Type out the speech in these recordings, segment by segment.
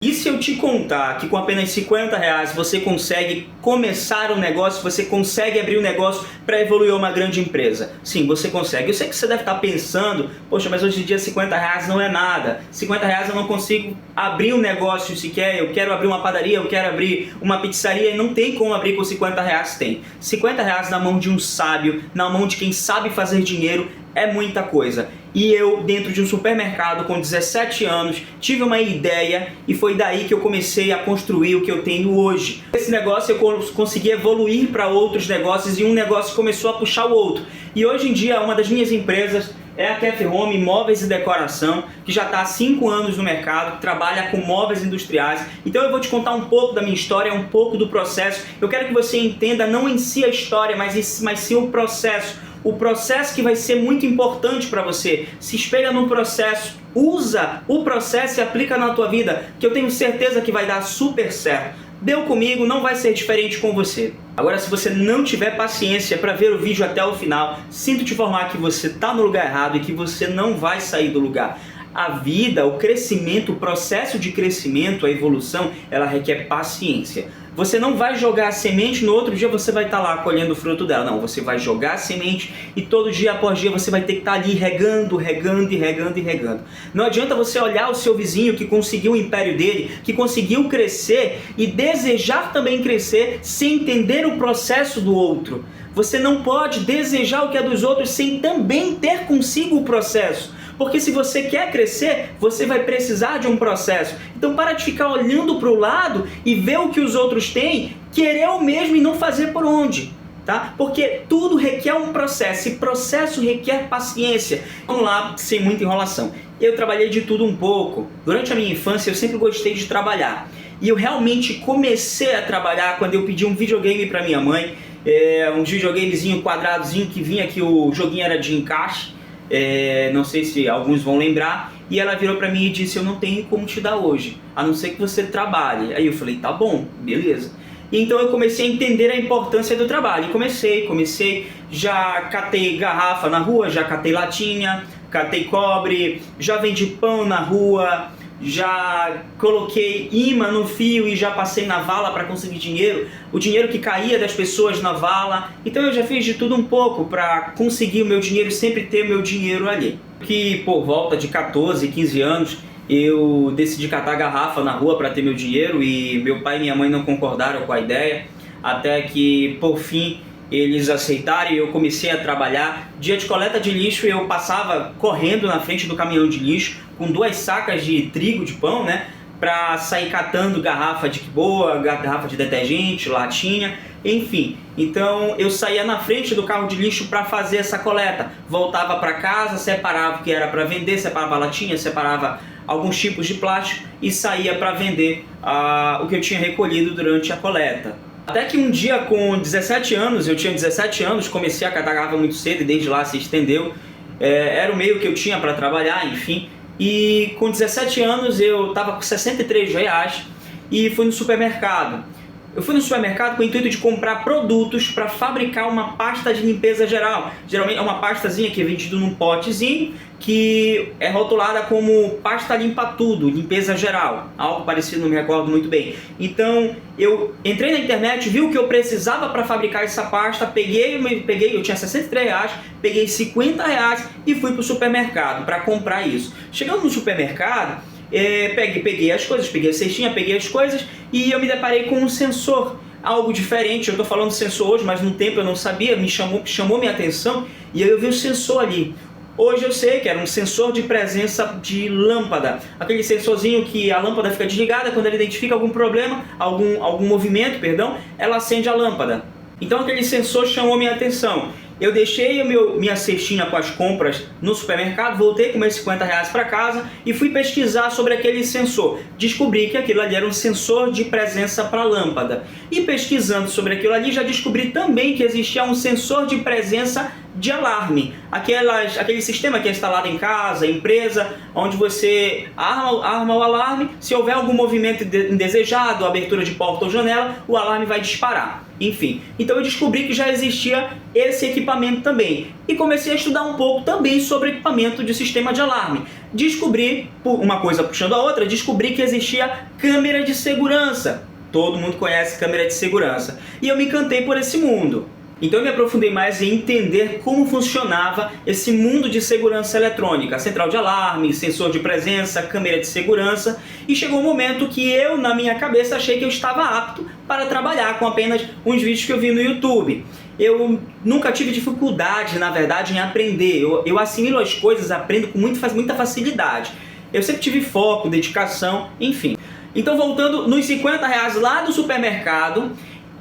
E se eu te contar que com apenas R$ 50 você consegue começar um negócio, você consegue abrir um negócio para evoluir uma grande empresa? Sim, você consegue. Eu sei que você deve estar pensando, poxa, mas hoje em dia R$ 50 não é nada. R$ 50 eu não consigo abrir um negócio sequer, eu quero abrir uma padaria, eu quero abrir uma pizzaria e não tem como abrir com R$ 50. Tem. R$ 50 na mão de um sábio, na mão de quem sabe fazer dinheiro, é muita coisa. E eu, dentro de um supermercado com 17 anos, tive uma ideia e foi daí que eu comecei a construir o que eu tenho hoje. Esse negócio eu consegui evoluir para outros negócios e um negócio começou a puxar o outro. E hoje em dia uma das minhas empresas é a Cafe Home Móveis e Decoração, que já está há 5 anos no mercado, que trabalha com móveis industriais. Então eu vou te contar um pouco da minha história, um pouco do processo. Eu quero que você entenda não em si a história, mas sim o processo. O processo que vai ser muito importante para você. Se espelha no processo, usa o processo e aplica na tua vida, que eu tenho certeza que vai dar super certo. Deu comigo, não vai ser diferente com você. Agora, se você não tiver paciência para ver o vídeo até o final, sinto te informar que você está no lugar errado e que você não vai sair do lugar. A vida, o crescimento, o processo de crescimento, a evolução, ela requer paciência. Você não vai jogar a semente, no outro dia você vai estar lá colhendo o fruto dela. Não, você vai jogar a semente e todo dia após dia você vai ter que estar ali regando, regando e regando e regando. Não adianta você olhar o seu vizinho que conseguiu o império dele, que conseguiu crescer e desejar também crescer sem entender o processo do outro. Você não pode desejar o que é dos outros sem também ter consigo o processo. Porque se você quer crescer, você vai precisar de um processo. Então para de ficar olhando para o lado e ver o que os outros têm, querer o mesmo e não fazer por onde. Tá? Porque tudo requer um processo e processo requer paciência. Vamos lá, sem muita enrolação. Eu trabalhei de tudo um pouco. Durante a minha infância eu sempre gostei de trabalhar. E eu realmente comecei a trabalhar quando eu pedi um videogame para minha mãe. Um videogamezinho quadradozinho que vinha, que o joguinho era de encaixe. Não sei se alguns vão lembrar, e ela virou pra mim e disse: eu não tenho como te dar hoje, a não ser que você trabalhe. Aí eu falei: tá bom, beleza. E então eu comecei a entender a importância do trabalho, e comecei, já catei garrafa na rua, já catei latinha, catei cobre, já vendi pão na rua, já coloquei imã no fio e já passei na vala para conseguir dinheiro, o dinheiro que caía das pessoas na vala. Então eu já fiz de tudo um pouco para conseguir o meu dinheiro, sempre ter meu dinheiro ali. Que por volta de 14, 15 anos eu decidi catar garrafa na rua para ter meu dinheiro e meu pai e minha mãe não concordaram com a ideia, até que por fim eles aceitaram e eu comecei a trabalhar. Dia de coleta de lixo eu passava correndo na frente do caminhão de lixo com 2 sacas de trigo de pão, né, para sair catando garrafa de boa, garrafa de detergente, latinha, enfim. Então eu saía na frente do carro de lixo para fazer essa coleta, voltava para casa, separava o que era para vender, separava a latinha, separava alguns tipos de plástico e saía para vender o que eu tinha recolhido durante a coleta. Até que um dia com 17 anos, eu tinha 17 anos, comecei a catar garrafa muito cedo e desde lá se estendeu. Era o meio que eu tinha para trabalhar, enfim. E com 17 anos eu estava com R$ 63 e fui no supermercado. Eu fui no supermercado com o intuito de comprar produtos para fabricar uma pasta de limpeza geral. Geralmente é uma pastazinha que é vendida num potezinho, que é rotulada como pasta limpa tudo, limpeza geral. Algo parecido, não me recordo muito bem. Então eu entrei na internet, vi o que eu precisava para fabricar essa pasta, peguei, eu tinha R$ 63, peguei R$ 50 e fui para o supermercado para comprar isso. Chegando no supermercado, peguei as coisas, peguei a cestinha, peguei as coisas e eu me deparei com um sensor, algo diferente. Eu estou falando de sensor hoje, mas no tempo eu não sabia, chamou minha atenção e aí eu vi o sensor ali. Hoje eu sei que era um sensor de presença de lâmpada, aquele sensorzinho que a lâmpada fica desligada, quando ele identifica algum problema, algum movimento, perdão, ela acende a lâmpada. Então aquele sensor chamou minha atenção. Eu deixei minha cestinha com as compras no supermercado, voltei com meus R$ 50 para casa e fui pesquisar sobre aquele sensor. Descobri que aquilo ali era um sensor de presença para lâmpada. E pesquisando sobre aquilo ali, já descobri também que existia um sensor de presença de alarme. Aquele sistema que é instalado em casa, empresa, onde você arma o alarme, se houver algum movimento indesejado, abertura de porta ou janela, o alarme vai disparar. Enfim, então eu descobri que já existia esse equipamento também. E comecei a estudar um pouco também sobre equipamento de sistema de alarme. Descobri, uma coisa puxando a outra, descobri que existia câmera de segurança. Todo mundo conhece câmera de segurança. E eu me encantei por esse mundo. Então eu me aprofundei mais em entender como funcionava esse mundo de segurança eletrônica, central de alarme, sensor de presença, câmera de segurança, e chegou um momento que eu, na minha cabeça, achei que eu estava apto para trabalhar com apenas uns vídeos que eu vi no YouTube. Eu nunca tive dificuldade, na verdade, em aprender. Eu assimilo as coisas, aprendo com muita facilidade. Eu sempre tive foco, dedicação, enfim. Então, voltando nos R$50 lá do supermercado,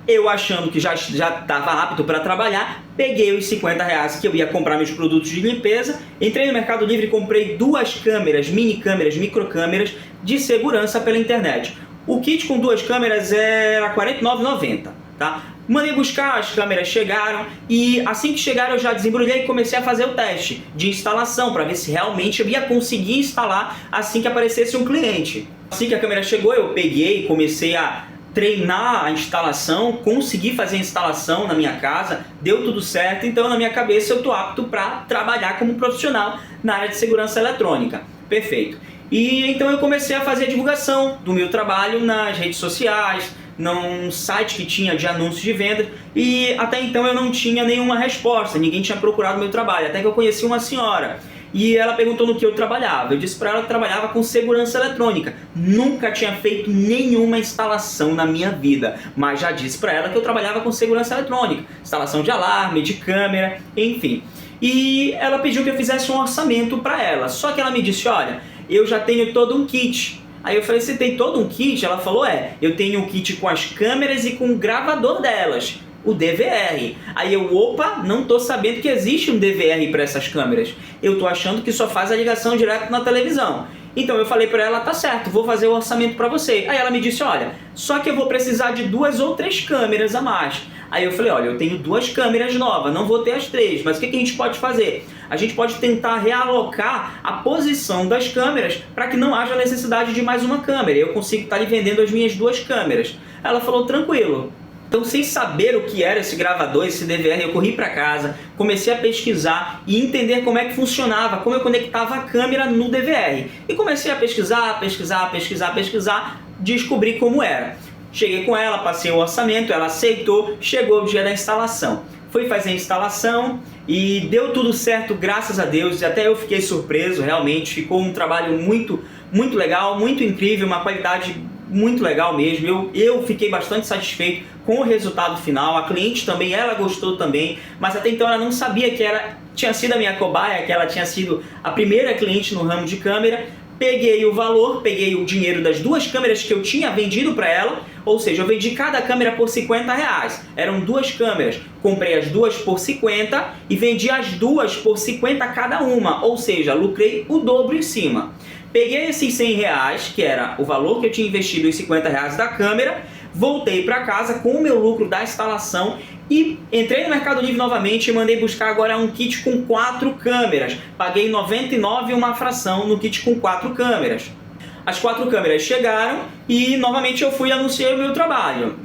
eu achando que já estava apto para trabalhar, peguei os R$50 que eu ia comprar meus produtos de limpeza, entrei no Mercado Livre e comprei 2 câmeras, mini câmeras, microcâmeras de segurança pela internet. O kit com 2 câmeras era R$ 49,90, tá? Mandei buscar, as câmeras chegaram e assim que chegaram eu já desembrulhei e comecei a fazer o teste de instalação para ver se realmente eu ia conseguir instalar assim que aparecesse um cliente. Assim que a câmera chegou, eu peguei e comecei a treinar a instalação, consegui fazer a instalação na minha casa, deu tudo certo, então na minha cabeça eu estou apto para trabalhar como profissional na área de segurança eletrônica. Perfeito. E então eu comecei a fazer a divulgação do meu trabalho nas redes sociais, num site que tinha de anúncios de venda, e até então eu não tinha nenhuma resposta, ninguém tinha procurado o meu trabalho, até que eu conheci uma senhora. E ela perguntou no que eu trabalhava. Eu disse para ela que trabalhava com segurança eletrônica. Nunca tinha feito nenhuma instalação na minha vida, mas já disse para ela que eu trabalhava com segurança eletrônica, instalação de alarme, de câmera, enfim. E ela pediu que eu fizesse um orçamento para ela. Só que ela me disse, olha, eu já tenho todo um kit. Aí eu falei, você tem todo um kit? Ela falou, eu tenho um kit com as câmeras e com o gravador delas, o DVR. Aí eu, opa, não tô sabendo que existe um DVR para essas câmeras. Eu tô achando que só faz a ligação direto na televisão. Então eu falei para ela, tá certo, vou fazer o orçamento para você. Aí ela me disse, olha, só que eu vou precisar de 2 ou 3 câmeras a mais. Aí eu falei, olha, eu tenho 2 câmeras novas, não vou ter as 3, mas o que a gente pode fazer? A gente pode tentar realocar a posição das câmeras para que não haja necessidade de mais uma câmera. Eu consigo estar lhe vendendo as minhas 2 câmeras. Ela falou, tranquilo. Então, sem saber o que era esse gravador, esse DVR, eu corri para casa, comecei a pesquisar e entender como é que funcionava, como eu conectava a câmera no DVR. E comecei a pesquisar, descobri como era. Cheguei com ela, passei o orçamento, ela aceitou, chegou o dia da instalação. Fui fazer a instalação e deu tudo certo, graças a Deus, e até eu fiquei surpreso, realmente, ficou um trabalho muito legal, muito incrível, uma qualidade muito legal mesmo. Eu fiquei bastante satisfeito com o resultado final. A cliente também, ela gostou também, mas até então ela não sabia que tinha sido a minha cobaia, que ela tinha sido a primeira cliente no ramo de câmera. Peguei o valor, peguei o dinheiro das 2 câmeras que eu tinha vendido para ela, ou seja, eu vendi cada câmera por R$50. Eram 2 câmeras, comprei as 2 por 50 e vendi as 2 por 50 cada uma, ou seja, lucrei o dobro em cima. Peguei esses R$100, que era o valor que eu tinha investido, os R$50 da câmera, voltei para casa com o meu lucro da instalação e entrei no Mercado Livre novamente e mandei buscar agora um kit com 4 câmeras. Paguei R$99 e uma fração no kit com 4 câmeras. As 4 câmeras chegaram e novamente eu fui anunciar o meu trabalho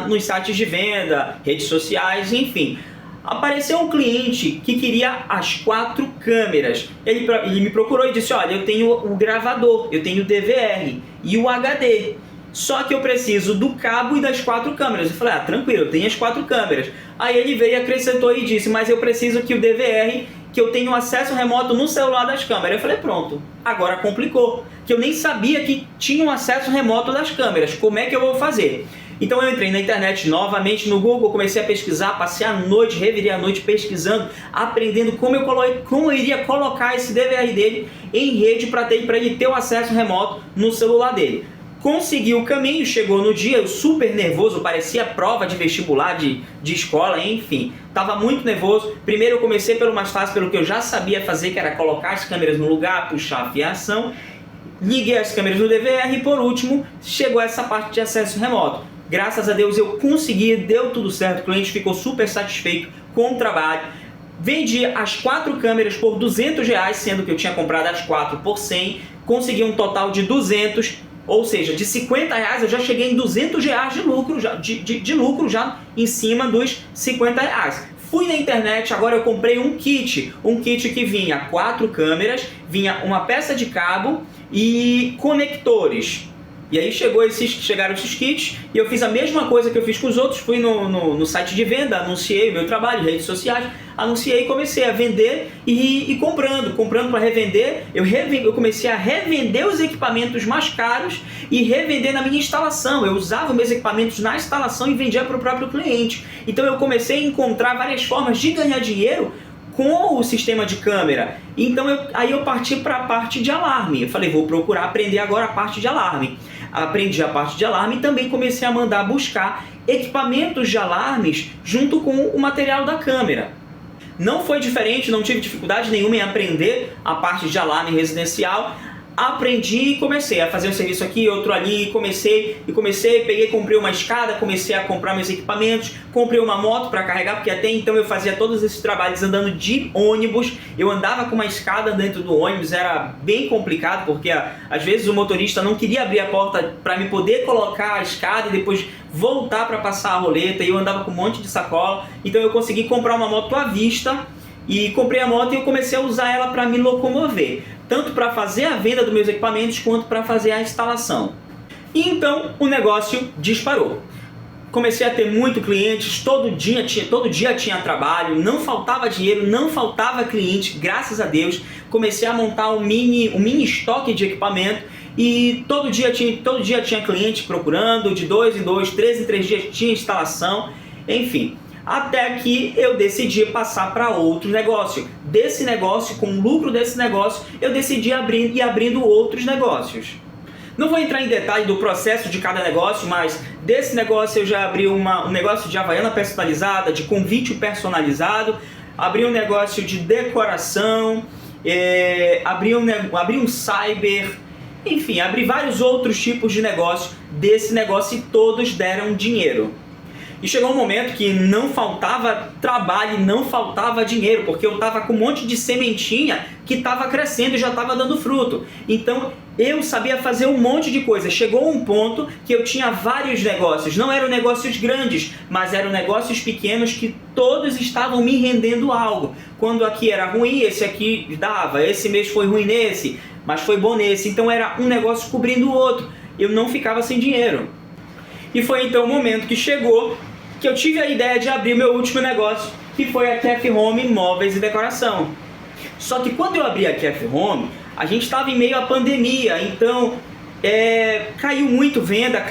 nos sites de venda, redes sociais, enfim. Apareceu um cliente que queria as 4 câmeras. Ele me procurou e disse, olha, eu tenho o gravador, eu tenho o DVR e o HD. Só que eu preciso do cabo e das 4 câmeras. Eu falei, tranquilo, eu tenho as 4 câmeras. Aí ele veio e acrescentou e disse, mas eu preciso que o DVR, que eu tenho acesso remoto no celular das câmeras. Eu falei, pronto, agora complicou. Que eu nem sabia que tinha um acesso remoto das câmeras. Como é que eu vou fazer? Então eu entrei na internet novamente no Google, comecei a pesquisar, passei a noite, revirei a noite pesquisando, aprendendo como eu iria colocar esse DVR dele em rede para ele ter o acesso remoto no celular dele. Consegui o caminho, chegou no dia, eu super nervoso, parecia prova de vestibular de escola, enfim. Estava muito nervoso. Primeiro eu comecei pelo mais fácil, pelo que eu já sabia fazer, que era colocar as câmeras no lugar, puxar a fiação. Liguei as câmeras no DVR e por último chegou essa parte de acesso remoto. Graças a Deus eu consegui, deu tudo certo, o cliente ficou super satisfeito com o trabalho. Vendi as 4 câmeras por R$200, sendo que eu tinha comprado as 4 por 100, consegui um total de 200, ou seja, de R$50 eu já cheguei em R$200 de lucro, de lucro já em cima dos R$50. Fui na internet, agora eu comprei um kit que vinha 4 câmeras, vinha uma peça de cabo e conectores. E aí chegaram esses kits e eu fiz a mesma coisa que eu fiz com os outros. Fui no site de venda, anunciei o meu trabalho, redes sociais, anunciei e comecei a vender e comprando para revender. Eu comecei a revender os equipamentos mais caros e revender na minha instalação. Eu usava meus equipamentos na instalação e vendia para o próprio cliente. Então eu comecei a encontrar várias formas de ganhar dinheiro com o sistema de câmera. Então aí eu parti para a parte de alarme. Eu falei, vou procurar aprender agora a parte de alarme. Aprendi a parte de alarme e também comecei a mandar buscar equipamentos de alarmes junto com o material da câmera. Não foi diferente, não tive dificuldade nenhuma em aprender a parte de alarme residencial. Aprendi e comecei a fazer um serviço aqui, outro ali, comprei uma escada, comecei a comprar meus equipamentos, comprei uma moto para carregar, porque até então eu fazia todos esses trabalhos andando de ônibus. Eu andava com uma escada dentro do ônibus, era bem complicado, porque às vezes o motorista não queria abrir a porta para me poder colocar a escada e depois voltar para passar a roleta, e eu andava com um monte de sacola. Então eu consegui comprar uma moto à vista, e comprei a moto e eu comecei a usar ela para me locomover, tanto para fazer a venda dos meus equipamentos quanto para fazer a instalação. E então o negócio disparou. Comecei a ter muitos clientes, todo dia tinha trabalho, não faltava dinheiro, não faltava cliente, graças a Deus. Comecei a montar um mini estoque de equipamento e todo dia tinha cliente procurando, de 2 em 2, 3 em 3 dias tinha instalação, enfim. Até que eu decidi passar para outro negócio. Desse negócio, com o lucro desse negócio, eu decidi ir abrindo outros negócios. Não vou entrar em detalhe do processo de cada negócio, mas desse negócio eu já abri um negócio de havaiana personalizada, de convite personalizado, abri um negócio de decoração, abri um cyber, enfim, abri vários outros tipos de negócio desse negócio e todos deram dinheiro. E chegou um momento que não faltava trabalho, não faltava dinheiro, porque eu estava com um monte de sementinha que estava crescendo e já estava dando fruto. Então eu sabia fazer um monte de coisa. Chegou um ponto que eu tinha vários negócios. Não eram negócios grandes, mas eram negócios pequenos que todos estavam me rendendo algo. Quando aqui era ruim, esse aqui dava. Esse mês foi ruim nesse, mas foi bom nesse. Então era um negócio cobrindo o outro. Eu não ficava sem dinheiro. E foi então o momento que chegou que eu tive a ideia de abrir meu último negócio, que foi a Kef Home Móveis e Decoração. Só que quando eu abri a Kef Home, a gente estava em meio à pandemia, então caiu muito venda,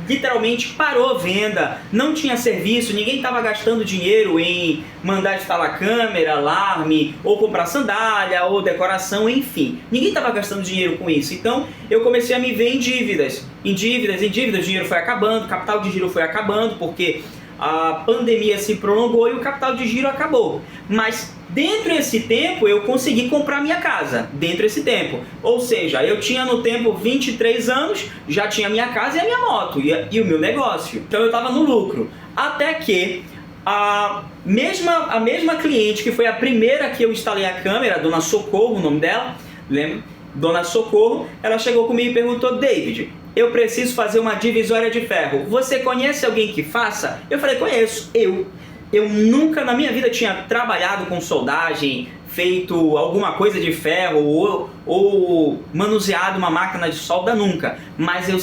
literalmente parou venda, não tinha serviço, ninguém estava gastando dinheiro em mandar instalar câmera, alarme, ou comprar sandália, ou decoração, enfim. Ninguém estava gastando dinheiro com isso, então eu comecei a me ver em dívidas, o dinheiro foi acabando, o capital de giro foi acabando, porque a pandemia se prolongou e o capital de giro acabou. Mas dentro desse tempo eu consegui comprar minha casa, ou seja, eu tinha no tempo 23 anos, já tinha minha casa e a minha moto e o meu negócio, então eu estava no lucro. Até que a mesma cliente que foi a primeira que eu instalei a câmera, a Dona Socorro, o nome dela, lembra? Dona Socorro, ela chegou comigo e perguntou: David, eu preciso fazer uma divisória de ferro, você conhece alguém que faça? Eu falei: conheço. Eu nunca na minha vida tinha trabalhado com soldagem, feito alguma coisa de ferro ou manuseado uma máquina de solda, nunca. Mas eu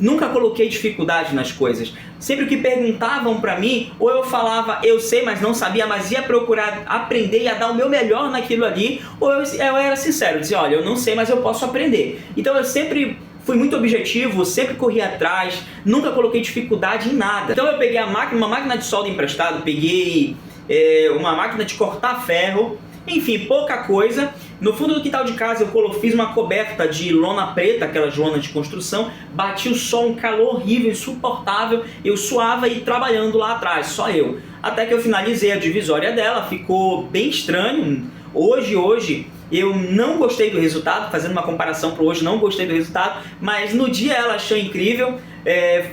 nunca coloquei dificuldade nas coisas. Sempre que perguntavam pra mim, ou eu falava eu sei, mas não sabia, mas ia procurar aprender, ia dar o meu melhor naquilo ali, ou eu era sincero, dizia: olha, eu não sei, mas eu posso aprender. Então eu sempre fui muito objetivo, sempre corri atrás, nunca coloquei dificuldade em nada. Então eu peguei uma máquina de solda emprestada, peguei uma máquina de cortar ferro, enfim, pouca coisa. No fundo do quintal de casa eu fiz uma coberta de lona preta, aquelas lonas de construção, bati o sol, um calor horrível, insuportável, eu suava e trabalhando lá atrás, só eu. Até que eu finalizei a divisória dela, ficou bem estranho. Hoje eu não gostei do resultado, fazendo uma comparação para hoje, não gostei do resultado, mas no dia ela achou incrível.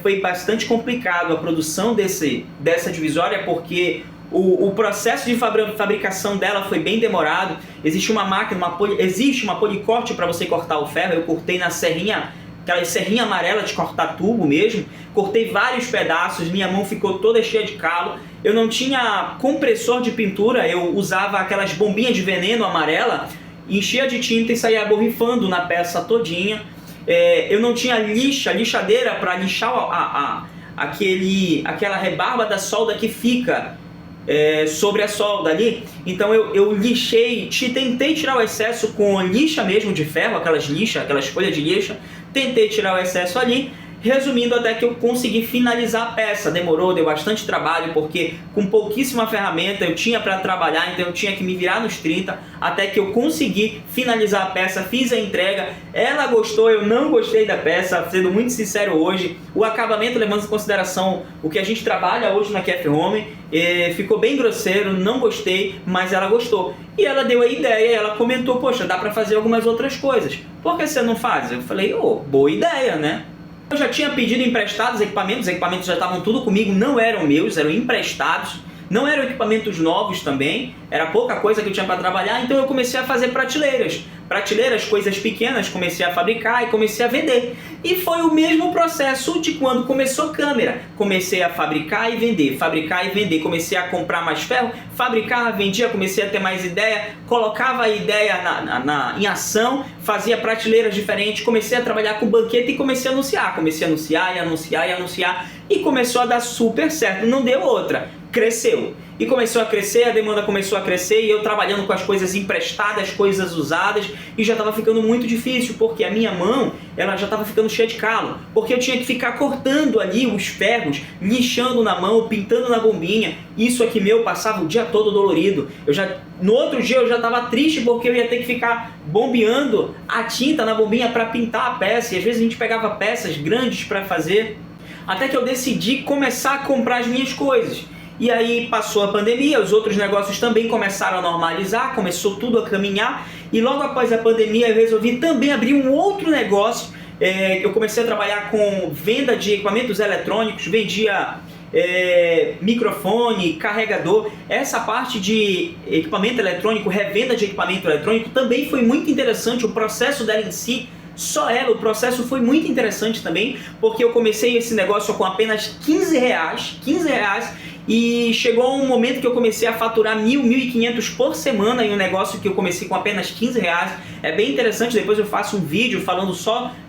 Foi bastante complicado a produção dessa divisória, porque O processo de fabricação dela foi bem demorado. Existe uma máquina, existe uma policorte para você cortar o ferro. Eu cortei na serrinha, aquela serrinha amarela de cortar tubo mesmo. Cortei vários pedaços, minha mão ficou toda cheia de calo. Eu não tinha compressor de pintura, eu usava aquelas bombinhas de veneno amarela, enchia de tinta e saía borrifando na peça todinha. Eu não tinha lixadeira para lixar aquela rebarba da solda que fica sobre a solda ali. Então eu lixei, tentei tirar o excesso com lixa mesmo de ferro, aquelas folhas de lixa, tentei tirar o excesso ali. Resumindo, até que eu consegui finalizar a peça. Deu bastante trabalho, porque com pouquíssima ferramenta eu tinha para trabalhar, então eu tinha que me virar nos 30, até que eu consegui finalizar a peça, fiz a entrega. Ela gostou, eu não gostei da peça, sendo muito sincero hoje. O acabamento, levando em consideração o que a gente trabalha hoje na KF Home, ficou bem grosseiro, não gostei, mas ela gostou. E ela deu a ideia, ela comentou, poxa, dá para fazer algumas outras coisas. Por que você não faz? Eu falei, boa ideia, né? Eu já tinha pedido emprestados os equipamentos já estavam tudo comigo, não eram meus, eram emprestados, não eram equipamentos novos também, era pouca coisa que eu tinha para trabalhar, então eu comecei a fazer prateleiras, coisas pequenas, comecei a fabricar e comecei a vender. E foi o mesmo processo de quando começou câmera, comecei a fabricar e vender, comecei a comprar mais ferro, fabricava, vendia, comecei a ter mais ideia, colocava a ideia em ação, fazia prateleiras diferentes, comecei a trabalhar com banqueta e comecei a anunciar e começou a dar super certo, não deu outra, cresceu. E começou a crescer, a demanda começou a crescer e eu trabalhando com as coisas emprestadas, coisas usadas, e já estava ficando muito difícil, porque a minha mão ela já estava ficando cheia de calo, porque eu tinha que ficar cortando ali os ferros, lixando na mão, pintando na bombinha. Isso aqui meu passava o dia todo dolorido. No outro dia eu já estava triste porque eu ia ter que ficar bombeando a tinta na bombinha para pintar a peça, e às vezes a gente pegava peças grandes para fazer, até que eu decidi começar a comprar as minhas coisas. E aí passou a pandemia, os outros negócios também começaram a normalizar, começou tudo a caminhar, e logo após a pandemia eu resolvi também abrir um outro negócio. Eu comecei a trabalhar com venda de equipamentos eletrônicos, vendia microfone, carregador. Essa parte de equipamento eletrônico, revenda de equipamento eletrônico, também foi muito interessante, o processo dela em si. O processo foi muito interessante também, porque eu comecei esse negócio com apenas R$15, e chegou um momento que eu comecei a faturar R$1.000, R$1.500 por semana em um negócio que eu comecei com apenas R$15. É bem interessante, depois eu faço um vídeo falando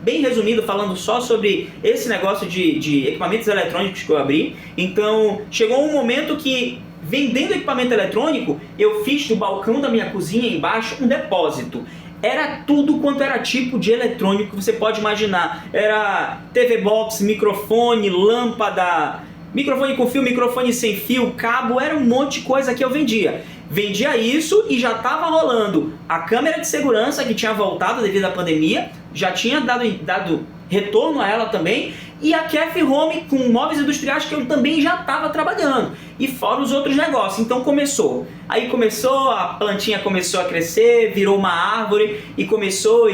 bem resumido, falando só sobre esse negócio de equipamentos eletrônicos que eu abri. Então, chegou um momento que, vendendo equipamento eletrônico, eu fiz do balcão da minha cozinha embaixo um depósito. Era tudo quanto era tipo de eletrônico que você pode imaginar. Era TV Box, microfone, lâmpada, microfone com fio, microfone sem fio, cabo, era um monte de coisa que eu vendia. Vendia isso e já estava rolando a câmera de segurança que tinha voltado devido à pandemia, já tinha dado retorno a ela também, e a KF Home com móveis industriais que eu também já estava trabalhando, e fora os outros negócios. Então começou, a plantinha começou a crescer, virou uma árvore, e começou.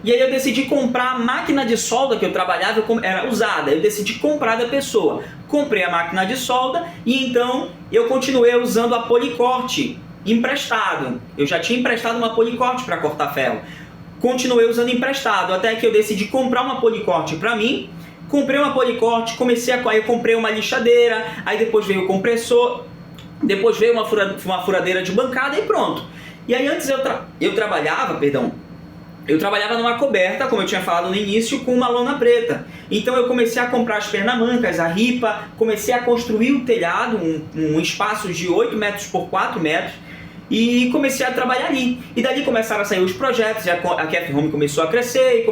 E aí eu decidi comprar a máquina de solda que eu trabalhava, era usada, eu decidi comprar da pessoa. Comprei a máquina de solda e então eu continuei usando a policorte emprestado. Eu já tinha emprestado uma policorte para cortar ferro. Continuei usando emprestado, até que eu decidi comprar uma policorte para mim. Comprei uma policorte, eu comprei uma lixadeira, aí depois veio o compressor, depois veio uma furadeira de bancada e pronto. E aí antes eu trabalhava numa coberta, como eu tinha falado no início, com uma lona preta. Então eu comecei a comprar as pernamancas, a ripa, comecei a construir o telhado, um espaço de 8 metros por 4 metros, e comecei a trabalhar ali. E dali começaram a sair os projetos, e a KF Home começou a crescer,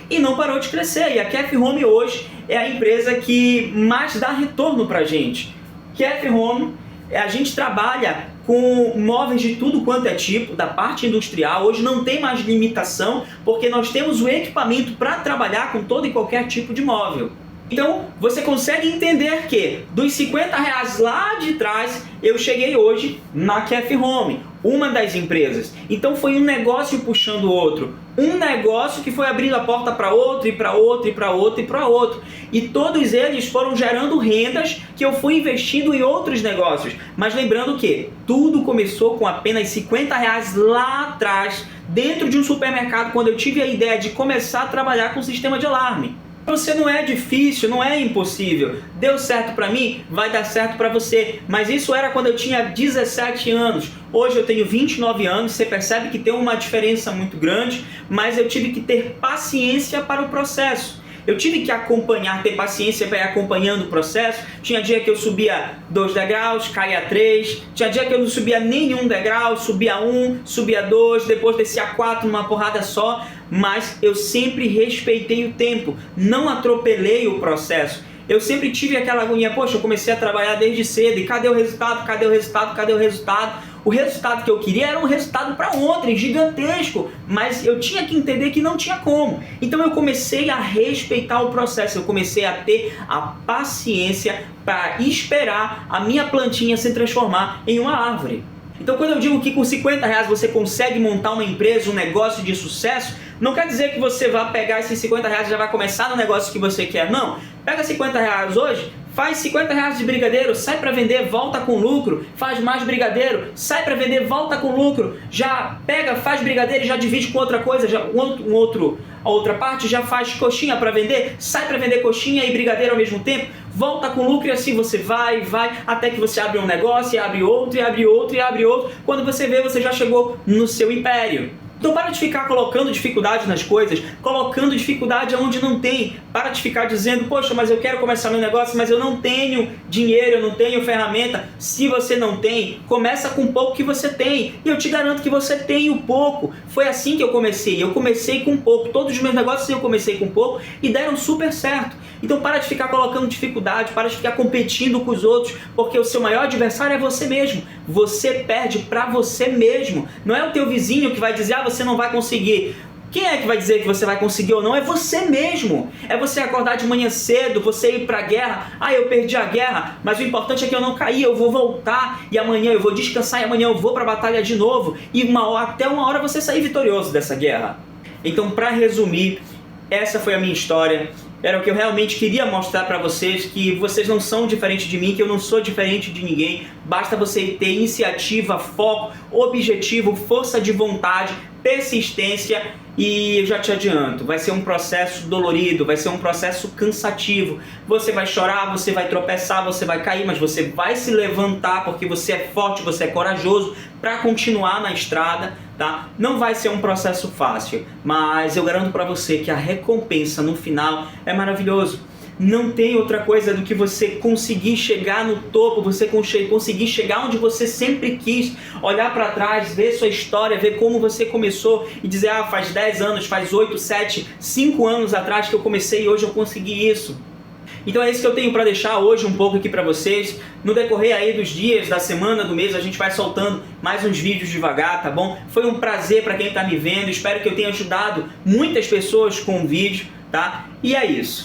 e não parou de crescer. E a KF Home hoje é a empresa que mais dá retorno pra gente. KF Home, a gente trabalha com móveis de tudo quanto é tipo, da parte industrial. Hoje não tem mais limitação, porque nós temos o equipamento para trabalhar com todo e qualquer tipo de móvel. Então, você consegue entender que dos R$50 lá de trás, eu cheguei hoje na KF Home. uma das empresas. Então foi um negócio puxando o outro. Um negócio que foi abrindo a porta para outro, e para outro, e para outro, e para outro. E todos eles foram gerando rendas que eu fui investindo em outros negócios. Mas lembrando que tudo começou com apenas R$50 lá atrás, dentro de um supermercado, quando eu tive a ideia de começar a trabalhar com sistema de alarme. Você não é difícil, não é impossível. Deu certo para mim, vai dar certo para você. Mas isso era quando eu tinha 17 anos. Hoje eu tenho 29 anos, você percebe que tem uma diferença muito grande, mas eu tive que ter paciência para o processo. Eu tive que acompanhar, ter paciência para ir acompanhando o processo. Tinha dia que eu subia 2 degraus, caía 3. Tinha dia que eu não subia nenhum degrau, subia 1, subia 2, depois descia 4 numa porrada só. Mas eu sempre respeitei o tempo, não atropelei o processo. Eu sempre tive aquela agonia, poxa, eu comecei a trabalhar desde cedo, e cadê o resultado, cadê o resultado, cadê o resultado? O resultado que eu queria era um resultado para ontem, gigantesco, mas eu tinha que entender que não tinha como. Então eu comecei a respeitar o processo, eu comecei a ter a paciência para esperar a minha plantinha se transformar em uma árvore. Então quando eu digo que com R$50 você consegue montar uma empresa, um negócio de sucesso, não quer dizer que você vai pegar esses R$50 e já vai começar no negócio que você quer, não. Pega R$50 hoje, faz R$50 de brigadeiro, sai para vender, volta com lucro, faz mais brigadeiro, sai para vender, volta com lucro, já pega, faz brigadeiro e já divide com outra coisa, já a outra parte já faz coxinha para vender, sai para vender coxinha e brigadeiro ao mesmo tempo, volta com lucro e assim você vai, até que você abre um negócio e abre outro, e abre outro, e abre outro. Quando você vê, você já chegou no seu império. Então para de ficar colocando dificuldade nas coisas, colocando dificuldade onde não tem. Para de ficar dizendo, poxa, mas eu quero começar meu negócio, mas eu não tenho dinheiro, eu não tenho ferramenta. Se você não tem, começa com o pouco que você tem. E eu te garanto que você tem o pouco. Foi assim que eu comecei com pouco. Todos os meus negócios eu comecei com pouco e deram super certo. Então para de ficar colocando dificuldade, para de ficar competindo com os outros, porque o seu maior adversário é você mesmo. Você perde para você mesmo. Não é o teu vizinho que vai dizer, você não vai conseguir. Quem é que vai dizer que você vai conseguir ou não? É você mesmo. É você acordar de manhã cedo, você ir para a guerra. Eu perdi a guerra, mas o importante é que eu não caí, eu vou voltar e amanhã eu vou descansar e amanhã eu vou para a batalha de novo. E até uma hora você sair vitorioso dessa guerra. Então, para resumir, essa foi a minha história. Era o que eu realmente queria mostrar para vocês, que vocês não são diferentes de mim, que eu não sou diferente de ninguém. Basta você ter iniciativa, foco, objetivo, força de vontade, persistência e eu já te adianto, vai ser um processo dolorido, vai ser um processo cansativo. Você vai chorar, você vai tropeçar, você vai cair, mas você vai se levantar porque você é forte, você é corajoso para continuar na estrada, tá? Não vai ser um processo fácil, mas eu garanto para você que a recompensa no final é maravilhoso. Não tem outra coisa do que você conseguir chegar no topo, você conseguir chegar onde você sempre quis, olhar para trás, ver sua história, ver como você começou e dizer, faz 10 anos, faz 8, 7, 5 anos atrás que eu comecei e hoje eu consegui isso. Então é isso que eu tenho para deixar hoje um pouco aqui para vocês. No decorrer aí dos dias, da semana, do mês, a gente vai soltando mais uns vídeos devagar, tá bom? Foi um prazer para quem está me vendo, espero que eu tenha ajudado muitas pessoas com o vídeo, tá? E é isso.